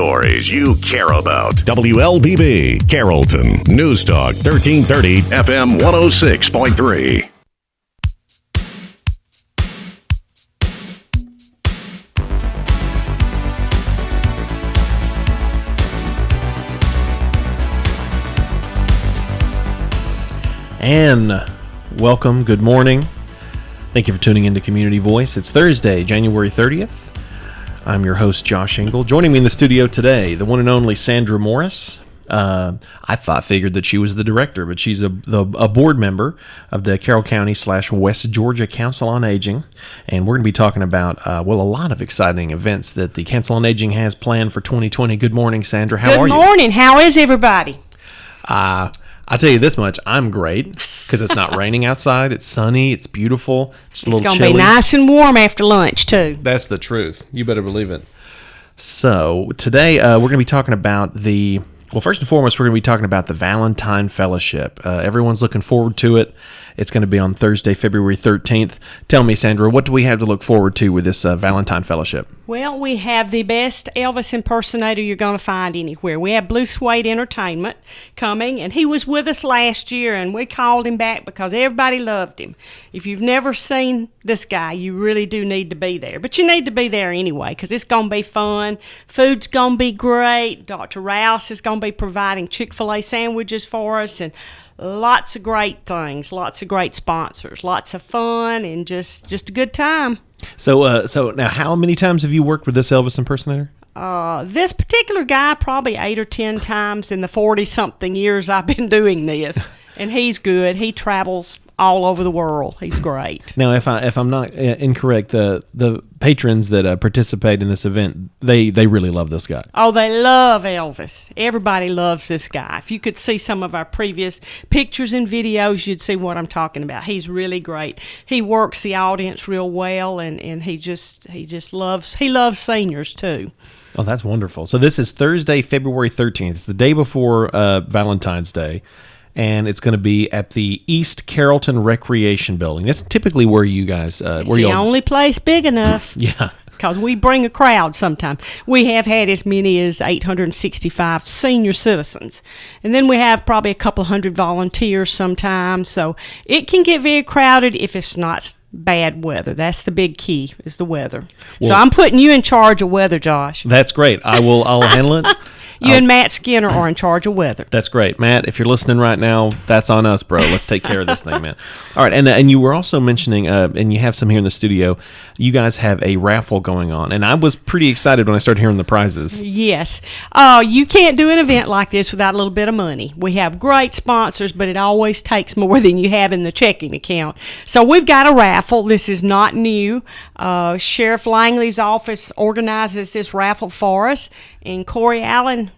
Stories you care about. WLBB, Carrollton, News Talk, 1330, FM 106.3. And welcome, good morning. Thank you for tuning into Community Voice. It's Thursday, January 30th. I'm your host, Josh Engel. Joining me in the studio today, the one and only Sandra Morris. I figured that she was the director, but she's a board member of the Carroll County / West Georgia Council on Aging. And we're going to be talking about, a lot of exciting events that the Council on Aging has planned for 2020. Good morning, Sandra. How are you? Good morning. How is everybody? I'll tell you this much, I'm great because it's not raining outside. It's sunny. It's beautiful. Just a little chilly. It's going to be nice and warm after lunch, too. That's the truth. You better believe it. So today we're going to be talking about first and foremost, we're going to be talking about the Valentine Fellowship. Everyone's looking forward to it. It's going to be on Thursday, February 13th. Tell me, Sandra, what do we have to look forward to with this Valentine Fellowship? Well, we have the best Elvis impersonator you're going to find anywhere. We have Blue Suede Entertainment coming, and he was with us last year, and we called him back because everybody loved him. If you've never seen this guy, you really do need to be there. But you need to be there anyway because it's going to be fun. Food's going to be great. Dr. Rouse is going to be providing Chick-fil-A sandwiches for us, and lots of great things, lots of great sponsors, lots of fun, and just a good time. So now, how many times have you worked with this Elvis impersonator? This particular guy, probably 8 or 10 times in the 40-something years I've been doing this. And he's good. He travels all over the world. He's great. Now, if I'm not incorrect, the patrons that participate in this event, they really love this guy. Oh, they love Elvis. Everybody loves this guy. If you could see some of our previous pictures and videos, you'd see what I'm talking about. He's really great. He works the audience real well, and he loves seniors too. Oh, that's wonderful. So this is Thursday, February 13th. It's the day before Valentine's Day. And it's going to be at the East Carrollton Recreation Building. That's typically where you guys... it's the only place big enough. Yeah. Because we bring a crowd sometimes. We have had as many as 865 senior citizens. And then we have probably a couple hundred volunteers sometimes. So it can get very crowded if it's not bad weather. That's the big key, is the weather. Well, so I'm putting you in charge of weather, Josh. That's great. I'll handle it. You and Matt Skinner are in charge of weather. That's great. Matt, if you're listening right now, that's on us, bro. Let's take care of this thing, man. All right, and you were also mentioning, and you have some here in the studio, you guys have a raffle going on, and I was pretty excited when I started hearing the prizes. Yes. You can't do an event like this without a little bit of money. We have great sponsors, but it always takes more than you have in the checking account. So we've got a raffle. This is not new. Sheriff Langley's office organizes this raffle for us, and Corey Allen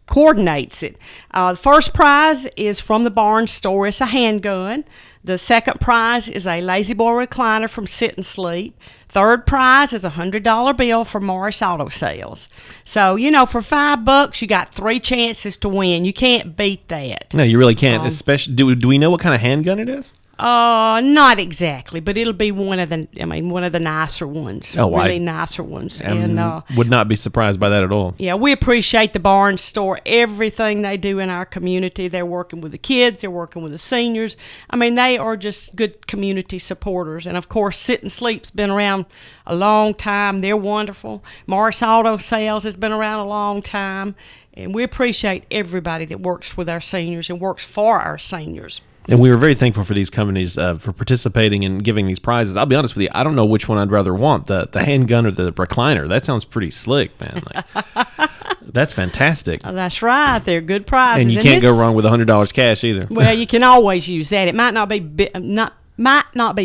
coordinates it. The first prize is from the Barnes store. It's a handgun. The second prize is a Lazy Boy recliner from Sit and Sleep. Third prize is a $100 bill from Morris Auto Sales. So, for $5, you got 3 chances to win. You can't beat that. No, you really can't. Especially, do we know what kind of handgun it is? Not exactly, but it'll be one of the nicer ones. Oh, really nicer ones. And would not be surprised by that at all. Yeah, we appreciate the Barnes store, everything they do in our community. They're working with the kids, they're working with the seniors. They are just good community supporters. And of course, Sit and Sleep's been around a long time. They're wonderful. Morris Auto Sales has been around a long time. And we appreciate everybody that works with our seniors and works for our seniors. And we were very thankful for these companies for participating and giving these prizes. I'll be honest with you, I don't know which one I'd rather want, the handgun or the recliner. That sounds pretty slick, man. That's fantastic. Oh, that's right. They're good prizes. And you can't go wrong with $100 cash either. Well, you can always use that. It might not be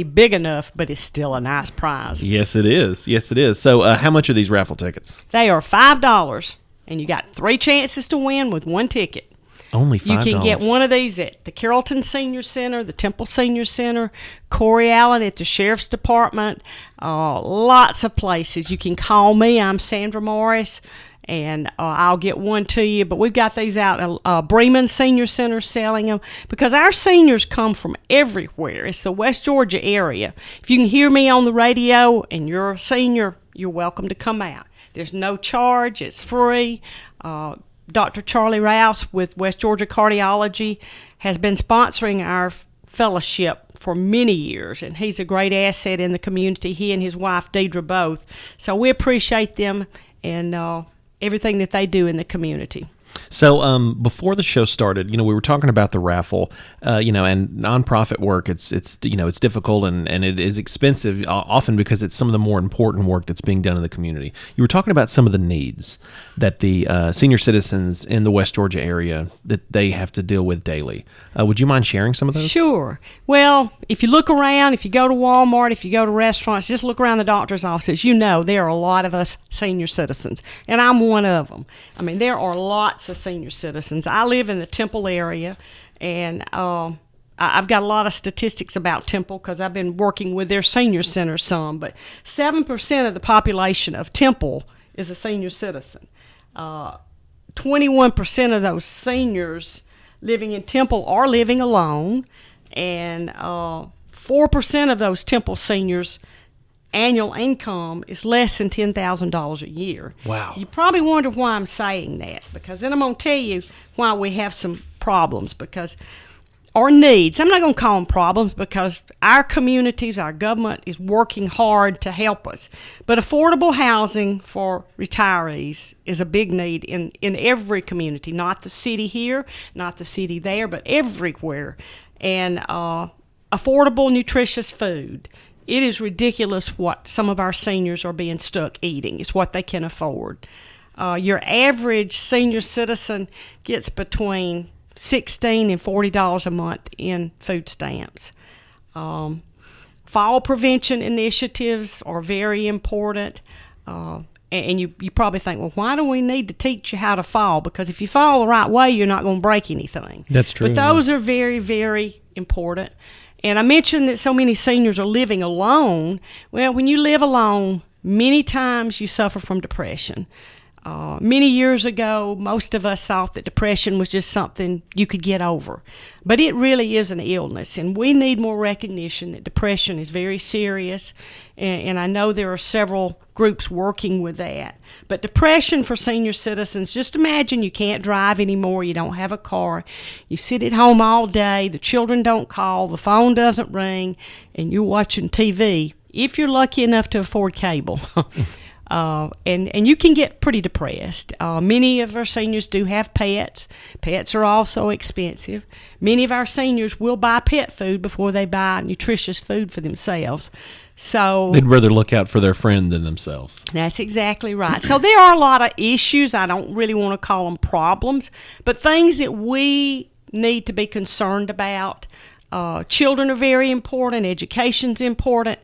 big enough, but it's still a nice prize. Yes, it is. Yes, it is. So how much are these raffle tickets? They are $5, and you got 3 chances to win with 1 ticket. Only $5. You can get one of these at the Carrollton Senior Center, the Temple Senior Center, Corey Allen at the Sheriff's Department, lots of places. You can call me. I'm Sandra Morris, and I'll get one to you. But we've got these out at Bremen Senior Center selling them because our seniors come from everywhere. It's the West Georgia area. If you can hear me on the radio and you're a senior, you're welcome to come out. There's no charge. It's free. Dr. Charlie Rouse with West Georgia Cardiology has been sponsoring our fellowship for many years, and he's a great asset in the community, he and his wife Deidre both. So we appreciate them and everything that they do in the community. So before the show started, we were talking about the raffle, and nonprofit work. It's difficult and it is expensive, often because it's some of the more important work that's being done in the community. You were talking about some of the needs that the senior citizens in the West Georgia area that they have to deal with daily. Would you mind sharing some of those? Sure. Well, if you look around, if you go to Walmart, if you go to restaurants, just look around the doctor's offices, there are a lot of us senior citizens, and I'm one of them. I mean, there are lots of senior citizens. I live in the Temple area, and I've got a lot of statistics about Temple because I've been working with their senior center some, but 7% of the population of Temple is a senior citizen. 21% of those seniors living in Temple are living alone, and 4% of those Temple seniors' annual income is less than $10,000 a year. Wow. You probably wonder why I'm saying that, because then I'm going to tell you why we have some problems, because our needs, I'm not going to call them problems, because our communities, our government is working hard to help us. But affordable housing for retirees is a big need in every community, not the city here, not the city there, but everywhere. And affordable, nutritious food. It is ridiculous what some of our seniors are being stuck eating. It's what they can afford. Your average senior citizen gets between $16 and $40 a month in food stamps. Fall prevention initiatives are very important. And you probably think, well, why do we need to teach you how to fall? Because if you fall the right way, you're not going to break anything. That's true. But those are very, very important. And I mentioned that so many seniors are living alone. Well, when you live alone, many times you suffer from depression. Many years ago, most of us thought that depression was just something you could get over. But it really is an illness, and we need more recognition that depression is very serious, and I know there are several groups working with that. But depression for senior citizens, just imagine you can't drive anymore, you don't have a car, you sit at home all day, the children don't call, the phone doesn't ring, and you're watching TV, if you're lucky enough to afford cable. And you can get pretty depressed. Many of our seniors do have pets. Pets are also expensive. Many of our seniors will buy pet food before they buy nutritious food for themselves. So they'd rather look out for their friend than themselves. That's exactly right. So there are a lot of issues. I don't really want to call them problems, but things that we need to be concerned about. Children are very important. Education's important.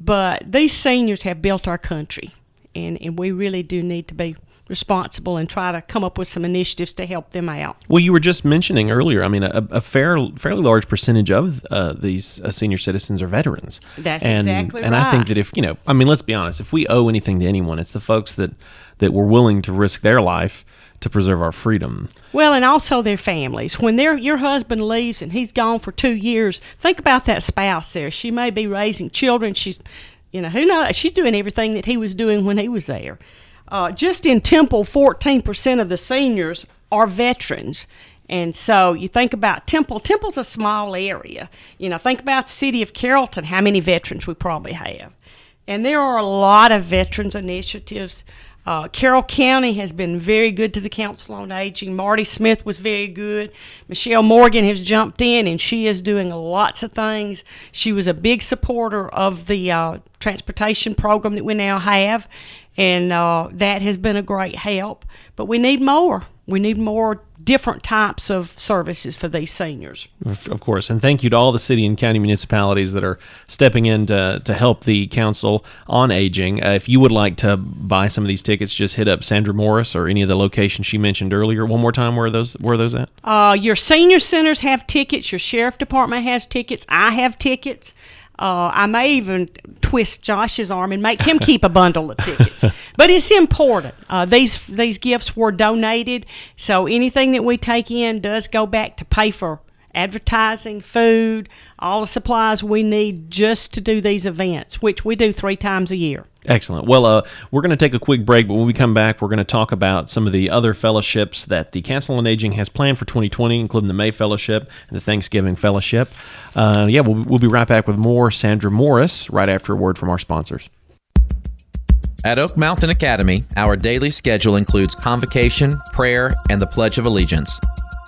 But these seniors have built our country. And we really do need to be responsible and try to come up with some initiatives to help them out. Well, you were just mentioning earlier, I mean, a fairly large percentage of these senior citizens are veterans. That's exactly right. And I think that if, let's be honest, if we owe anything to anyone, it's the folks that were willing to risk their life to preserve our freedom. Well, and also their families. When your husband leaves and he's gone for 2 years, think about that spouse there. She may be raising children. She's who knows? She's doing everything that he was doing when he was there. Just in Temple, 14% of the seniors are veterans. And so you think about Temple. Temple's a small area. Think about the city of Carrollton, how many veterans we probably have. And there are a lot of veterans initiatives. Carroll County has been very good to the Council on Aging. Marty Smith was very good. Michelle Morgan has jumped in, and she is doing lots of things. She was a big supporter of the transportation program that we now have, and that has been a great help. But we need more. We need more different types of services for these seniors. Of course, and thank you to all the city and county municipalities that are stepping in to help the Council on Aging. If you would like to buy some of these tickets, just hit up Sandra Morris or any of the locations she mentioned earlier. One more time, where are those at? Your senior centers have tickets. Your sheriff department has tickets. I have tickets. I may even twist Josh's arm and make him keep a bundle of tickets. But it's important. These gifts were donated, so anything that we take in does go back to pay for advertising, food, all the supplies we need just to do these events, which we do 3 times a year. Excellent. Well, we're going to take a quick break, but when we come back, we're going to talk about some of the other fellowships that the Council on Aging has planned for 2020, including the May Fellowship and the Thanksgiving Fellowship. We'll be right back with more Sandra Morris right after a word from our sponsors. At Oak Mountain Academy, our daily schedule includes convocation, prayer, and the Pledge of Allegiance.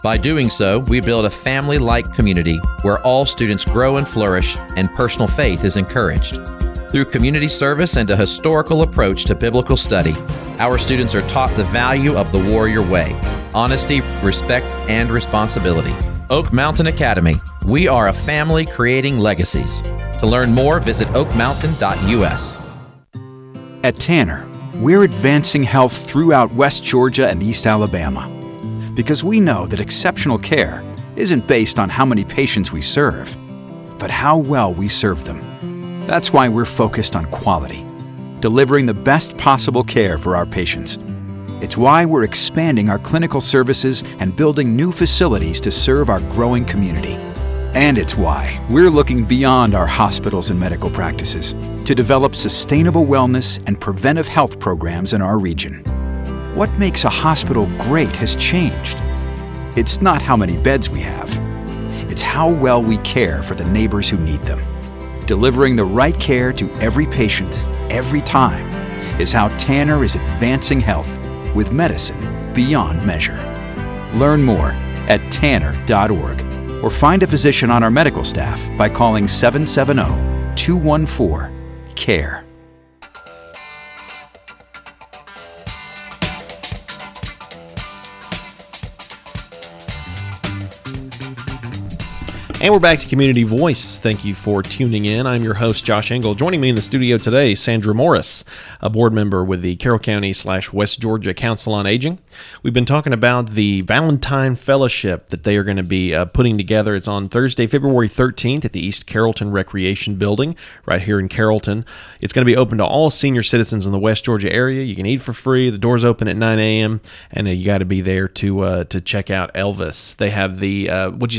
By doing so, we build a family-like community where all students grow and flourish and personal faith is encouraged. Through community service and a historical approach to biblical study, our students are taught the value of the warrior way, honesty, respect, and responsibility. Oak Mountain Academy. We are a family creating legacies. To learn more, visit oakmountain.us. At Tanner, we're advancing health throughout West Georgia and East Alabama because we know that exceptional care isn't based on how many patients we serve, but how well we serve them. That's why we're focused on quality, delivering the best possible care for our patients. It's why we're expanding our clinical services and building new facilities to serve our growing community. And it's why we're looking beyond our hospitals and medical practices to develop sustainable wellness and preventive health programs in our region. What makes a hospital great has changed. It's not how many beds we have. It's how well we care for the neighbors who need them. Delivering the right care to every patient, every time, is how Tanner is advancing health with medicine beyond measure. Learn more at tanner.org or find a physician on our medical staff by calling 770-214-CARE. And we're back to Community Voice. Thank you for tuning in. I'm your host, Josh Engel. Joining me in the studio today, Sandra Morris, a board member with the Carroll County / West Georgia Council on Aging. We've been talking about the Valentine Fellowship that they are going to be putting together. It's on Thursday, February 13th at the East Carrollton Recreation Building right here in Carrollton. It's going to be open to all senior citizens in the West Georgia area. You can eat for free. The doors open at 9 a.m. and you got to be there to check out Elvis. They have the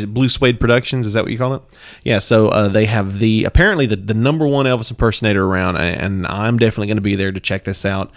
Blue Suede Productions. Is that what you call it? Yeah, so they have apparently the number one Elvis impersonator around, and I'm definitely going to be there to check this out.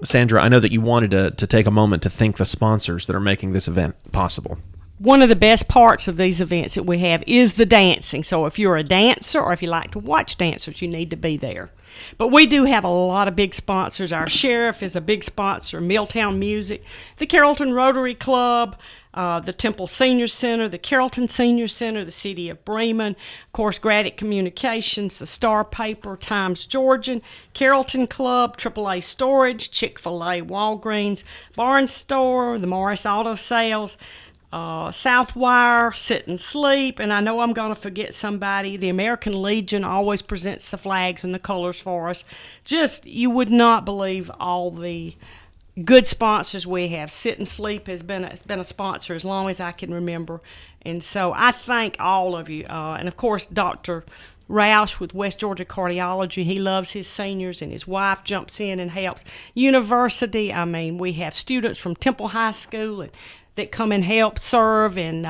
Sandra, I know that you wanted to take a moment to thank the sponsors that are making this event possible. One of the best parts of these events that we have is the dancing. So if you're a dancer or if you like to watch dancers, you need to be there. But we do have a lot of big sponsors. Our sheriff is a big sponsor, Milltown Music, the Carrollton Rotary Club, the Temple Senior Center, the Carrollton Senior Center, the City of Bremen, of course, Gradick Communications, the Star Paper, Times Georgian, Carrollton Club, AAA Storage, Chick-fil-A, Walgreens, Barnes Store, the Morris Auto Sales, Southwire, Sit and Sleep, and I know I'm going to forget somebody. The American Legion always presents the flags and the colors for us. Just, you would not believe all the good sponsors we have. Sit and Sleep has been a sponsor as long as I can remember. And so I thank all of you. And, of course, Dr. Roush with West Georgia Cardiology. He loves his seniors, and his wife jumps in and helps. University, I mean, we have students from Temple High School that come and help serve, and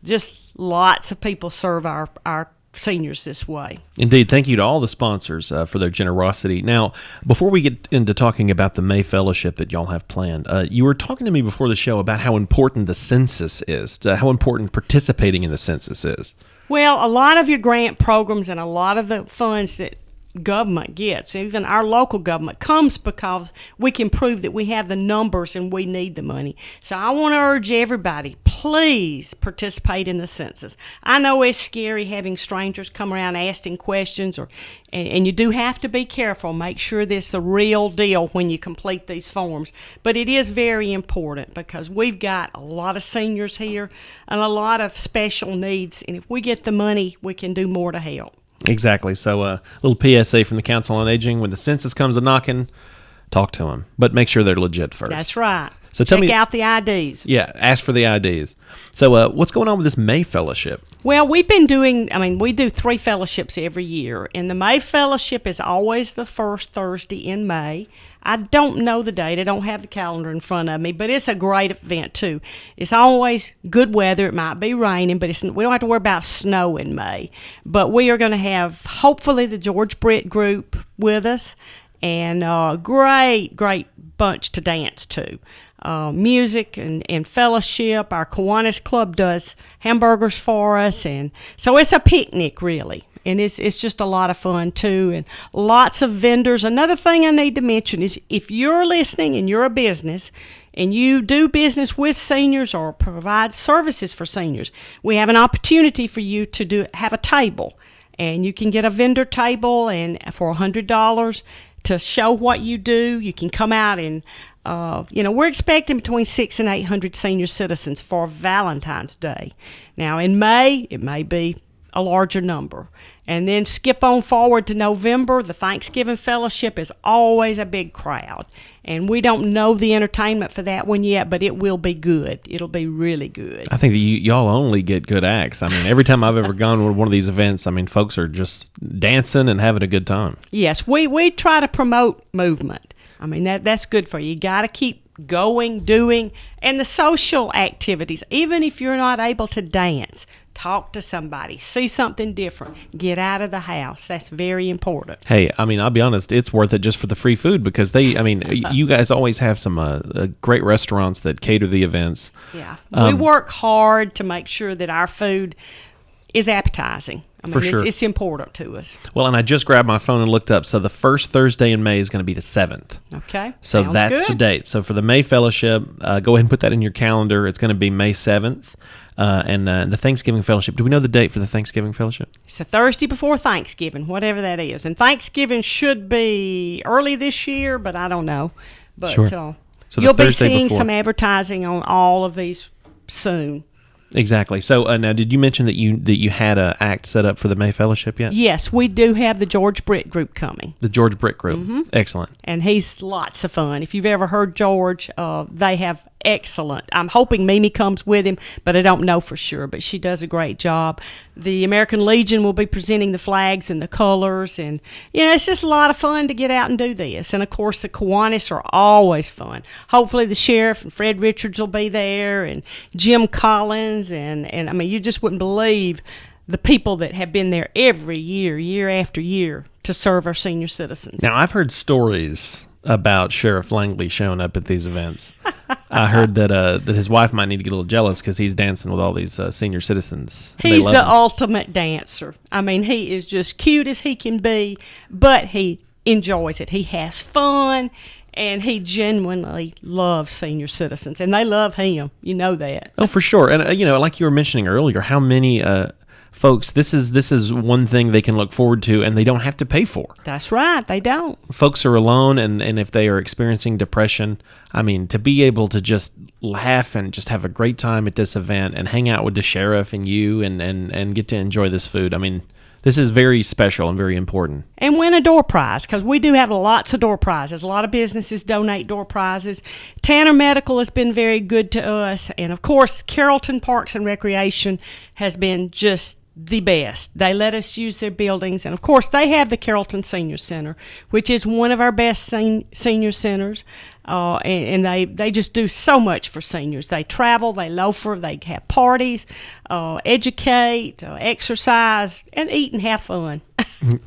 just lots of people serve our seniors this way. Indeed. Thank you to all the sponsors for their generosity. Now, before we get into talking about the May Fellowship that y'all have planned, you were talking to me before the show about how important the census is, how important participating in the census is. Well, a lot of your grant programs and a lot of the funds that government gets, even our local government, comes because we can prove that we have the numbers and we need the money. So I want to urge everybody, please participate in the census. I know it's scary having strangers come around asking questions, and you do have to be careful. Make sure this is a real deal when you complete these forms. But it is very important because we've got a lot of seniors here and a lot of special needs, and if we get the money, we can do more to help. Exactly. So a little PSA from the Council on Aging: when the census comes a knocking, talk to them, but make sure they're legit first. That's right. So tell Check me, out the IDs. yeah, ask for the IDs. So what's going on with this May Fellowship? Well, we've been doing, we do 3 fellowships every year, and the May Fellowship is always the first Thursday in May. I don't know the date. I don't have the calendar in front of me, but it's a great event, too. It's always good weather. It might be raining, but we don't have to worry about snow in May. But we are going to have, hopefully, the George Brett group with us, and great bunch to dance to. Music and fellowship. Our Kiwanis Club does hamburgers for us, and so it's a picnic, really. And it's just a lot of fun, too, and lots of vendors. Another thing I need to mention is if you're listening and you're a business and you do business with seniors or provide services for seniors, we have an opportunity for you to have a table. And you can get a vendor table and for $100 to show what you do. You can come out and we're expecting between 600 and 800 senior citizens for Valentine's Day. Now, in May, it may be a larger number. And then skip on forward to November. The Thanksgiving Fellowship is always a big crowd. And we don't know the entertainment for that one yet, but it will be good. It'll be really good. I think that y'all only get good acts. I mean, every time I've ever gone to one of these events, I mean, folks are just dancing and having a good time. Yes, we try to promote movement. I mean, that's good for you. You got to keep going, doing, and the social activities. Even if you're not able to dance, talk to somebody, see something different, get out of the house. That's very important. Hey, I mean, I'll be honest, it's worth it just for the free food because you guys always have some great restaurants that cater the events. Yeah. We work hard to make sure that our food is appetizing. For sure. It's important to us. Well, and I just grabbed my phone and looked up. So the first Thursday in May is going to be the 7th. Okay. So Sounds that's good. the date. So for the May Fellowship, go ahead and put that in your calendar. It's going to be May 7th. And the Thanksgiving Fellowship. Do we know the date for the Thanksgiving Fellowship? It's a Thursday before Thanksgiving, whatever that is. And Thanksgiving should be early this year, but I don't know. But Sure. So you'll be Thursday seeing before. some advertising on all of these soon. Exactly. So now, did you mention that you had an act set up for the May Fellowship yet? Yes, we do have the George Brett group coming. The George Brett Group. Mm-hmm. Excellent. And he's lots of fun. If you've ever heard George, they have excellent. I'm hoping Mimi comes with him, but I don't know for sure. But she does a great job. The American Legion will be presenting the flags and the colors. And, it's just a lot of fun to get out and do this. And, of course, the Kiwanis are always fun. Hopefully the sheriff and Fred Richards will be there and Jim Collins. And I mean, you just wouldn't believe the people that have been there every year, year after year, to serve our senior citizens. Now, I've heard stories about Sheriff Langley showing up at these events. I heard that his wife might need to get a little jealous because he's dancing with all these senior citizens. He's the ultimate dancer. I mean, he is just cute as he can be, but he enjoys it. He has fun, and he genuinely loves senior citizens, and they love him. You know that. Oh, for sure. And, like you were mentioning earlier, how many folks, this is one thing they can look forward to and they don't have to pay for. That's right. They don't. Folks are alone, and if they are experiencing depression, I mean, to be able to just laugh and just have a great time at this event and hang out with the sheriff and you and get to enjoy this food, I mean, this is very special and very important. And win a door prize, because we do have lots of door prizes. A lot of businesses donate door prizes. Tanner Medical has been very good to us. And, of course, Carrollton Parks and Recreation has been just the best. They let us use their buildings. And, of course, they have the Carrollton Senior Center, which is one of our best senior centers. And they just do so much for seniors. They travel, they loafer, they have parties, educate, exercise, and eat and have fun.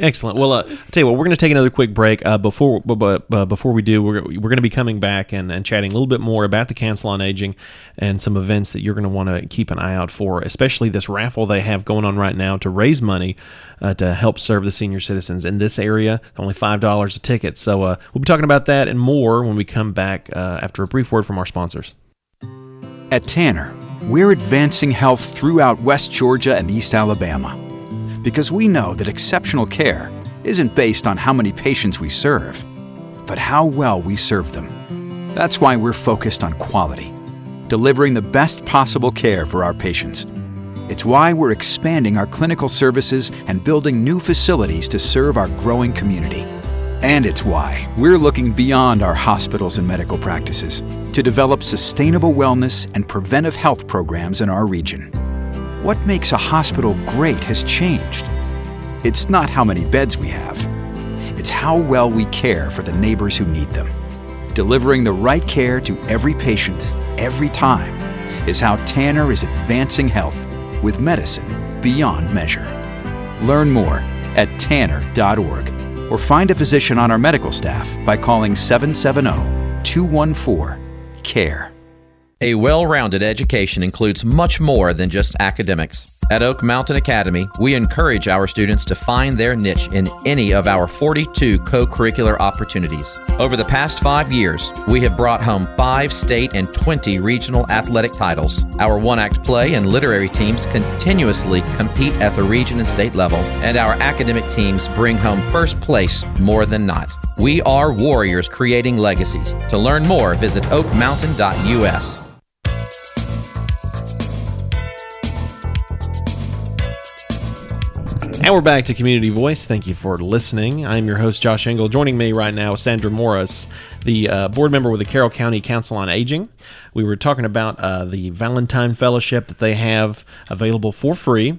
Excellent. Well, I'll tell you what, we're going to take another quick break. Before we do, we're going to be coming back and chatting a little bit more about the Council on Aging and some events that you're going to want to keep an eye out for, especially this raffle they have going on right now to raise money to help serve the senior citizens in this area. Only $5 a ticket. So we'll be talking about that and more when we come back after a brief word from our sponsors. At Tanner, we're advancing health throughout West Georgia and East Alabama. Because we know that exceptional care isn't based on how many patients we serve, but how well we serve them. That's why we're focused on quality, delivering the best possible care for our patients. It's why we're expanding our clinical services and building new facilities to serve our growing community. And it's why we're looking beyond our hospitals and medical practices to develop sustainable wellness and preventive health programs in our region. What makes a hospital great has changed. It's not how many beds we have. It's how well we care for the neighbors who need them. Delivering the right care to every patient, every time, is how Tanner is advancing health with medicine beyond measure. Learn more at tanner.org or find a physician on our medical staff by calling 770-214-CARE. A well-rounded education includes much more than just academics. At Oak Mountain Academy, we encourage our students to find their niche in any of our 42 co-curricular opportunities. Over the past 5 years, we have brought home 5 state and 20 regional athletic titles. Our one-act play and literary teams continuously compete at the region and state level, and our academic teams bring home first place more than not. We are warriors creating legacies. To learn more, visit oakmountain.us. And we're back to Community Voice. Thank you for listening. I'm your host, Josh Engel. Joining me right now is Sandra Morris, the board member with the Carroll County Council on Aging. We were talking about the Valentine Fellowship that they have available for free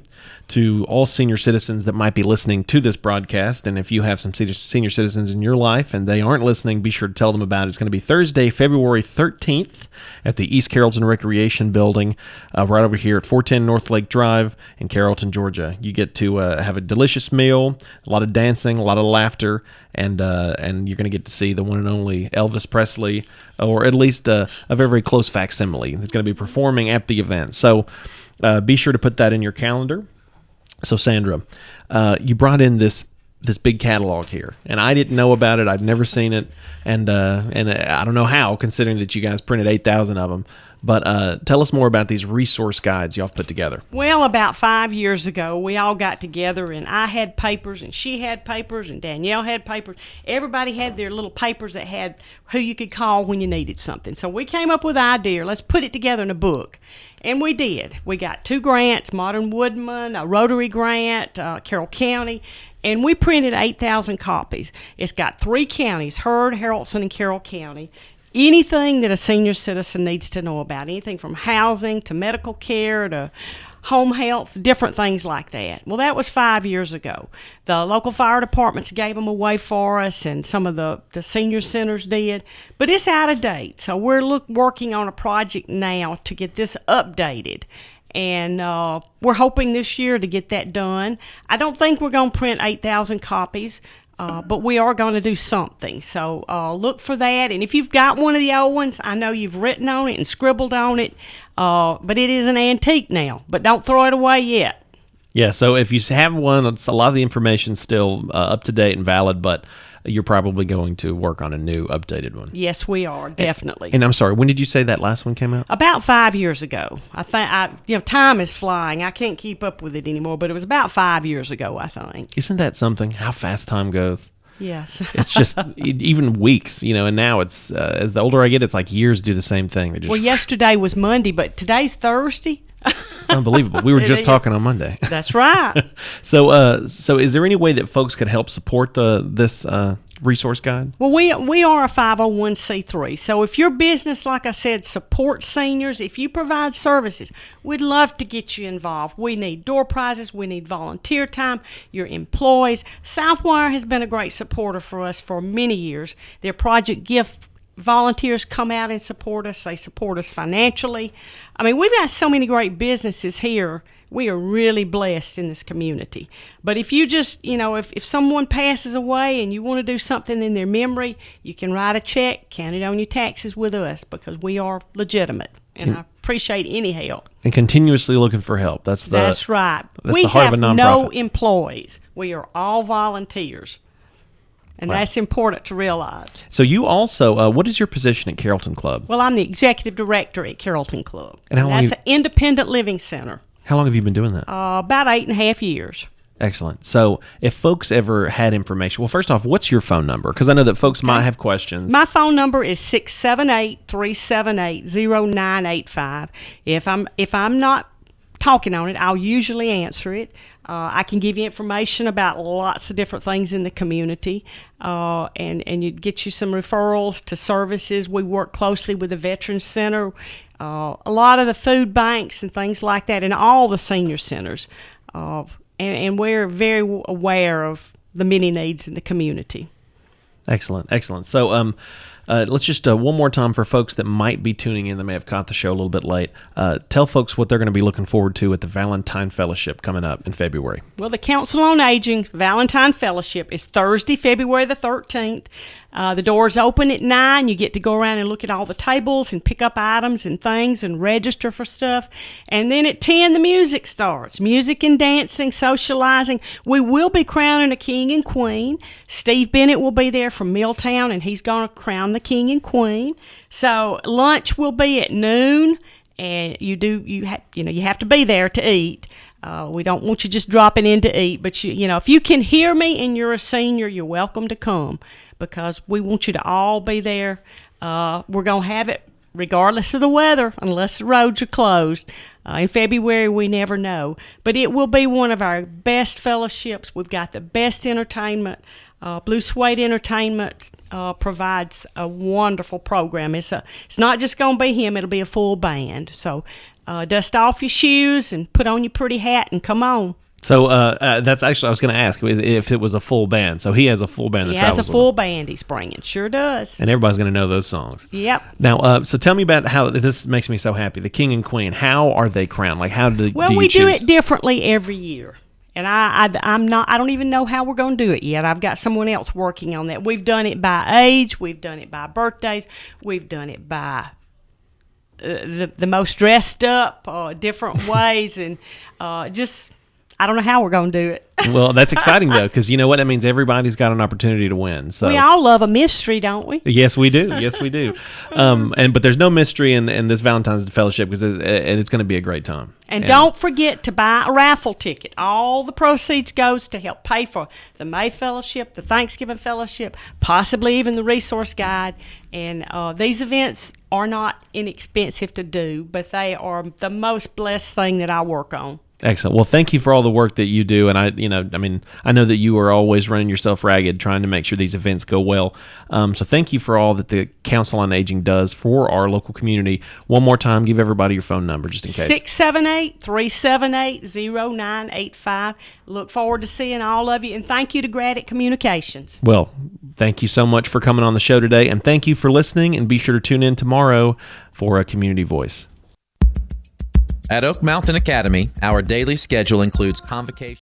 to all senior citizens that might be listening to this broadcast. And if you have some senior citizens in your life and they aren't listening, be sure to tell them about it. It's going to be Thursday, February 13th at the East Carrollton Recreation Building right over here at 410 North Lake Drive in Carrollton, Georgia. You get to have a delicious meal, a lot of dancing, a lot of laughter, and you're going to get to see the one and only Elvis Presley, or at least a very close facsimile. That's going to be performing at the event. So be sure to put that in your calendar. So Sandra, you brought in this big catalog here, and I didn't know about it. I'd never seen it, and I don't know how, considering that you guys printed 8,000 of them. But tell us more about these resource guides y'all put together. Well, about 5 years ago, we all got together, and I had papers, and she had papers, and Danielle had papers. Everybody had their little papers that had who you could call when you needed something. So we came up with the idea, let's put it together in a book. And we did. We got 2 grants, Modern Woodman, a Rotary grant, Carroll County, and we printed 8,000 copies. It's got 3 counties, Heard, Haralson, and Carroll County. Anything that a senior citizen needs to know about, anything from housing to medical care to home health, different things like that. Well, that was 5 years ago. The local fire departments gave them away for us, and some of the senior centers did. But it's out of date, so we're working on a project now to get this updated. And we're hoping this year to get that done. I don't think we're going to print 8,000 copies. But we are going to do something. So look for that. And if you've got one of the old ones, I know you've written on it and scribbled on it, but it is an antique now. But don't throw it away yet. Yeah, so if you have one, a lot of the information's still up to date and valid, but you're probably going to work on a new updated one. Yes, we are, definitely. And I'm sorry, when did you say that last one came out? About 5 years ago. I think time is flying. I can't keep up with it anymore, but it was about 5 years ago, I think. Isn't that something? How fast time goes. Yes. It's just even weeks, and now it's as the older I get, it's like years do the same thing. They just, well, yesterday was Monday, but today's Thursday. It's unbelievable. We were just talking on Monday. That's right. So is there any way that folks could help support this resource guide? Well, we are a 501c3. So if your business, like I said, supports seniors, if you provide services, we'd love to get you involved. We need door prizes. We need volunteer time, your employees. Southwire has been a great supporter for us for many years. Their Project Gift volunteers come out and support us. They support us financially. I mean, we've got so many great businesses here. We are really blessed in this community. But if you just, if someone passes away and you want to do something in their memory, you can write a check, count it on your taxes with us, because we are legitimate. And I appreciate any help. And continuously looking for help. That's right. That's we the heart have of a nonprofit. no employees. We are all volunteers. And that's important to realize. So you also, what is your position at Carrollton Club? Well, I'm the executive director at Carrollton Club. And how long that's an independent living center. How long have you been doing that? About 8.5 years. Excellent. So if folks ever had information, well, first off, what's your phone number? Because I know that folks might have questions. My phone number is 678-378-0985. If I'm not talking on it, I'll usually answer it. I can give you information about lots of different things in the community, and you get you some referrals to services. We work closely with the Veterans Center, a lot of the food banks and things like that, and all the senior centers. And we're very aware of the many needs in the community. Excellent, excellent. So let's just one more time for folks that might be tuning in that may have caught the show a little bit late. Tell folks what they're going to be looking forward to at the Valentine Fellowship coming up in February. Well, the Council on Aging Valentine Fellowship is Thursday, February the 13th. The doors open at 9. You get to go around and look at all the tables and pick up items and things and register for stuff. And then at 10, the music starts. Music and dancing, socializing. We will be crowning a king and queen. Steve Bennett will be there from Milltown, and he's going to crown the king and queen. So lunch will be at noon, and you have to be there to eat. We don't want you just dropping in to eat, but if you can hear me and you're a senior, you're welcome to come, because we want you to all be there. We're going to have it regardless of the weather, unless the roads are closed. In February, we never know. But it will be one of our best fellowships. We've got the best entertainment. Blue Suede Entertainment provides a wonderful program. It's not just going to be him. It'll be a full band. So dust off your shoes and put on your pretty hat and come on. So that's actually, I was going to ask if it was a full band. So he has a full band that travels with him. He has a full band he's bringing. Sure does. And everybody's going to know those songs. Yep. Now, so tell me about how, this makes me so happy, the king and queen. How are they crowned? Like, how do you choose? We do it differently every year. And I don't even know how we're going to do it yet. I've got someone else working on that. We've done it by age. We've done it by birthdays. We've done it by the most dressed up, different ways, and just I don't know how we're going to do it. Well, that's exciting though, because you know what? That means everybody's got an opportunity to win. So we all love a mystery, don't we? Yes, we do. Yes, we do. But there's no mystery in this Valentine's Fellowship, because it's going to be a great time. And don't forget to buy a raffle ticket. All the proceeds goes to help pay for the May Fellowship, the Thanksgiving Fellowship, possibly even the Resource Guide. And these events are not inexpensive to do, but they are the most blessed thing that I work on. Excellent. Well, thank you for all the work that you do, and I know that you are always running yourself ragged trying to make sure these events go well. So thank you for all that the Council on Aging does for our local community. One more time, give everybody your phone number just in case. 678-378-0985. Look forward to seeing all of you, and thank you to Graddick Communications. Well, thank you so much for coming on the show today, and thank you for listening, and be sure to tune in tomorrow for a Community Voice. At Oak Mountain Academy, our daily schedule includes convocation.